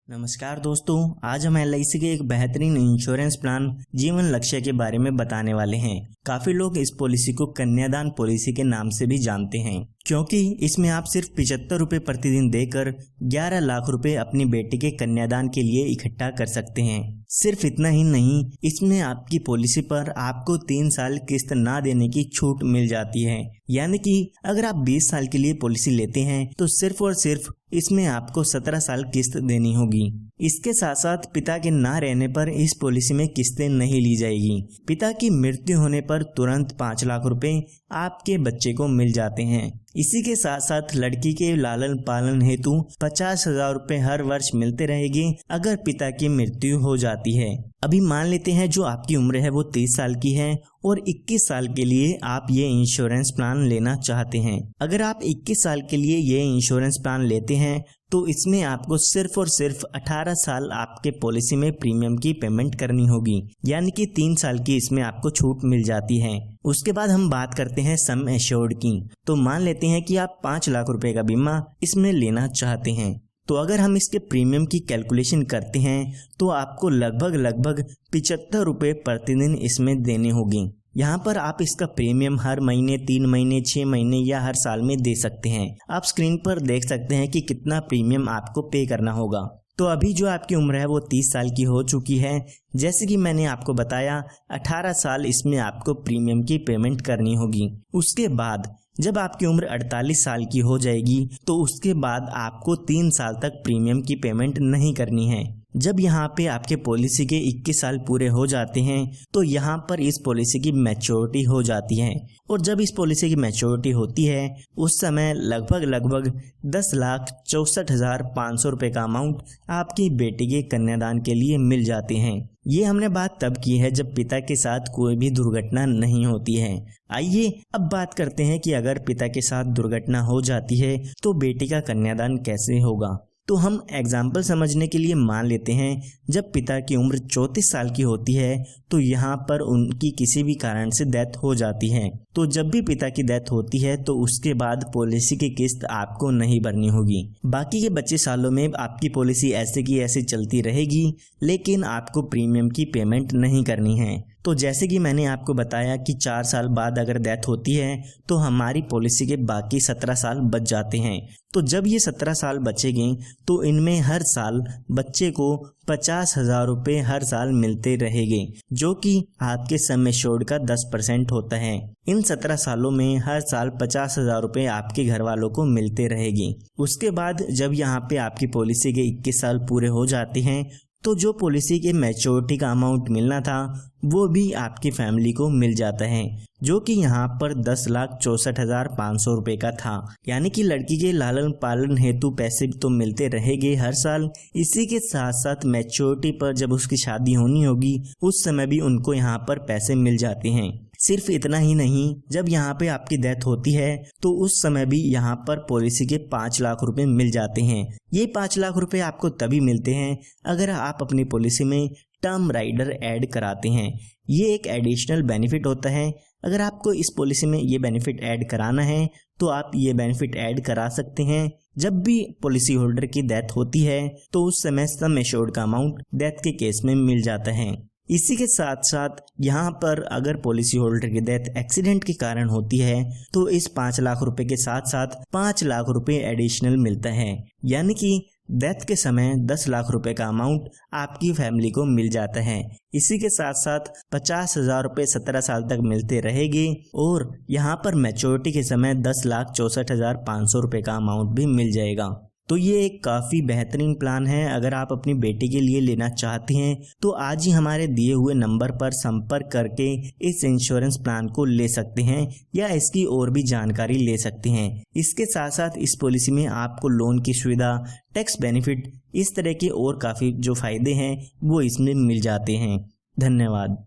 नमस्कार दोस्तों, आज हम LIC के एक बेहतरीन इंश्योरेंस प्लान जीवन लक्ष्य के बारे में बताने वाले हैं। काफी लोग इस पॉलिसी को कन्यादान पॉलिसी के नाम से भी जानते हैं, क्योंकि इसमें आप सिर्फ 75 रुपए प्रतिदिन देकर 11 लाख रुपए अपनी बेटी के कन्यादान के लिए इकट्ठा कर सकते हैं। सिर्फ इतना ही नहीं, इसमें आपकी पॉलिसी पर आपको 3 साल किस्त ना देने की छूट मिल जाती है। यानी कि अगर आप 20 साल के लिए पॉलिसी लेते हैं तो सिर्फ और सिर्फ इसमें आपको 17 साल किस्त देनी होगी। इसके साथ साथ पिता के ना रहने पर इस पॉलिसी में किस्तें नहीं ली जाएगी। पिता की मृत्यु होने पर तुरंत 5 लाख रुपए आपके बच्चे को मिल जाते हैं। इसी के साथ साथ लड़की के लालन पालन हेतु 50,000 रुपए हर वर्ष मिलते रहेंगे अगर पिता की मृत्यु हो जाती है। अभी मान लेते हैं जो आपकी उम्र है वो 30 साल की है और 21 साल के लिए आप ये इंश्योरेंस प्लान लेना चाहते हैं। अगर आप 21 साल के लिए ये इंश्योरेंस प्लान लेते हैं तो इसमें आपको सिर्फ और सिर्फ 18 साल आपके पॉलिसी में प्रीमियम की पेमेंट करनी होगी, यानी कि 3 साल की इसमें आपको छूट मिल जाती है। उसके बाद हम बात करते हैं सम एश्योर्ड की। तो मान लेते हैं कि आप 5 लाख रुपए का बीमा इसमें लेना चाहते हैं। तो अगर हम इसके प्रीमियम की कैलकुलेशन करते हैं तो आपको लगभग 75 रुपए प्रतिदिन इसमें देने होंगे। यहाँ पर आप इसका प्रीमियम हर महीने, 3 महीने, 6 महीने या हर साल में दे सकते हैं। आप स्क्रीन पर देख सकते हैं कि कितना प्रीमियम आपको पे करना होगा। तो अभी जो आपकी उम्र है वो 30 साल की हो चुकी है। जैसे कि मैंने आपको बताया, 18 साल इसमें आपको प्रीमियम की पेमेंट करनी होगी। उसके बाद जब आपकी उम्र 48 साल की हो जाएगी तो उसके बाद आपको 3 साल तक प्रीमियम की पेमेंट नहीं करनी है। जब यहाँ पे आपके पॉलिसी के 21 साल पूरे हो जाते हैं तो यहाँ पर इस पॉलिसी की मैच्योरिटी हो जाती है, और जब इस पॉलिसी की मैच्योरिटी होती है उस समय लगभग 10,64,500 रुपए का अमाउंट आपकी बेटी के कन्यादान के लिए मिल जाते हैं। ये हमने बात तब की है जब पिता के साथ कोई भी दुर्घटना नहीं होती है। आइए अब बात करते हैं कि अगर पिता के साथ दुर्घटना हो जाती है तो बेटी का कन्यादान कैसे होगा। तो हम एग्जाम्पल समझने के लिए मान लेते हैं जब पिता की उम्र 34 साल की होती है तो यहाँ पर उनकी किसी भी कारण से डेथ हो जाती है। तो जब भी पिता की डेथ होती है तो उसके बाद पॉलिसी की किस्त आपको नहीं भरनी होगी। बाकी के बचे सालों में आपकी पॉलिसी ऐसे की ऐसे चलती रहेगी, लेकिन आपको प्रीमियम की पेमेंट नहीं करनी है। तो जैसे कि मैंने आपको बताया कि 4 साल बाद अगर डेथ होती है तो हमारी पॉलिसी के बाकी 17 साल बच जाते हैं। तो जब ये 17 साल बचेंगे तो इनमें हर साल बच्चे को 50,000 रुपए हर साल मिलते रहेंगे, जो कि आपके सम एश्योर्ड का 10% होता है। इन 17 सालों में हर साल 50,000 रुपए आपके घर वालों को मिलते रहेंगे। उसके बाद जब यहाँ पे आपकी पॉलिसी के 21 साल पूरे हो जाते हैं तो जो पॉलिसी के मैच्योरिटी का अमाउंट मिलना था वो भी आपकी फैमिली को मिल जाता है, जो कि यहाँ पर 10,64,500 रुपए का था। यानी कि लड़की के लालन पालन हेतु पैसे तो मिलते रहेंगे हर साल। इसी के साथ साथ मैच्योरिटी पर जब उसकी शादी होनी होगी उस समय भी उनको यहाँ पर पैसे मिल जाते हैं। सिर्फ इतना ही नहीं, जब यहाँ पे आपकी डेथ होती है तो उस समय भी यहाँ पर पॉलिसी के 5 लाख रुपए मिल जाते हैं। ये 5 लाख रुपए आपको तभी मिलते हैं अगर आप अपनी पॉलिसी में टर्म राइडर ऐड कराते हैं। ये एक एडिशनल बेनिफिट होता है। अगर आपको इस पॉलिसी में ये बेनिफिट ऐड कराना है तो आप ये बेनिफिट ऐड करा सकते हैं। जब भी पॉलिसी होल्डर की डेथ होती है तो उस समय सम एश्योर्ड का अमाउंट डेथ के केस में मिल जाता है। इसी के साथ साथ यहाँ पर अगर पॉलिसी होल्डर की डेथ एक्सीडेंट के कारण होती है तो इस 5 लाख रुपए के साथ साथ 5 लाख रुपए एडिशनल मिलता है। यानी कि डेथ के समय 10 लाख रुपए का अमाउंट आपकी फैमिली को मिल जाता है। इसी के साथ साथ 50,000 रुपए 17 साल तक मिलते रहेंगे, और यहाँ पर मैच्योरिटी के समय 10,64,500 रुपए का अमाउंट भी मिल जाएगा। तो ये एक काफ़ी बेहतरीन प्लान है। अगर आप अपनी बेटी के लिए लेना चाहते हैं तो आज ही हमारे दिए हुए नंबर पर संपर्क करके इस इंश्योरेंस प्लान को ले सकते हैं या इसकी और भी जानकारी ले सकते हैं। इसके साथ साथ इस पॉलिसी में आपको लोन की सुविधा, टैक्स बेनिफिट, इस तरह के और काफ़ी जो फायदे हैं वो इसमें मिल जाते हैं। धन्यवाद।